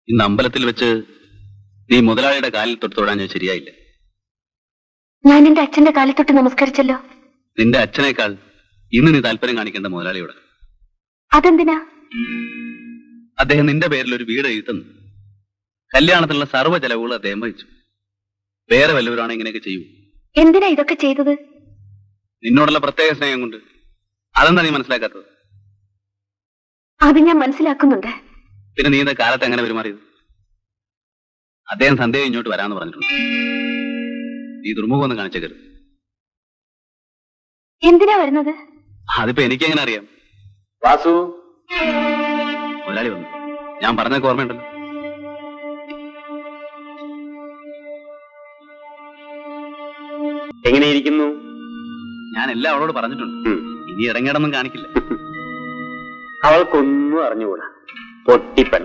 ഇന്ന് അമ്പലത്തിൽ വെച്ച് നീ മുതലാളിയുടെ കാലിൽ തൊട്ട് തൊടാൻ ഞാൻ ശരിയായില്ല. ഞാൻ എന്റെ അച്ഛന്റെ കാലിൽ തൊട്ട് നമസ്കരിച്ചല്ലോ. നിന്റെ അച്ഛനേക്കാൾ ഇന്ന് നീ താല്പര്യം കാണിക്കേണ്ട മുതലാളിയോട്. അതെന്തിനാ? അദ്ദേഹം നിന്റെ പേരിൽ ഒരു വീട് എഴുതി തന്നു. കല്യാണത്തിനുള്ള സർവ്വ ചെലവുകൾ അദ്ദേഹം വഹിച്ചു. വേറെ വല്ലവരാണ് ഇങ്ങനെയൊക്കെ ചെയ്യൂ? എന്തിനാ ഇതൊക്കെ ചെയ്തത്? നിന്നോടുള്ള പ്രത്യേക സ്നേഹം കൊണ്ട്. അതെന്താ നീ മനസ്സിലാക്കാത്തത്? അത് ഞാൻ മനസ്സിലാക്കുന്നുണ്ട്. പിന്നെ നീ ഇന്ന കാലത്ത് എങ്ങനെ പെരുമാറിയത്? അദ്ദേഹം സന്ദേഹം ഇങ്ങോട്ട് വരാന്ന് പറഞ്ഞിട്ടുണ്ട്. നീ ദുർമുഖം ഒന്ന് കാണിച്ചേക്കരുത്. എന്തിനാ വരുന്നത്? അതിപ്പോ എനിക്കെങ്ങനെ അറിയാം? വാസു, മുതലാളി വന്നു. ഞാൻ പറഞ്ഞൊക്കെ ഓർമ്മയുണ്ടല്ലോ. എങ്ങനെയിരിക്കുന്നു? ഞാൻ എല്ലാം അവളോട് പറഞ്ഞിട്ടുണ്ട്. ഇനി ഇടങ്ങേടൊന്നും കാണിക്കില്ല. അവൾക്കൊന്നും അറിഞ്ഞുകൂടാ. പൊട്ടിപ്പൻ.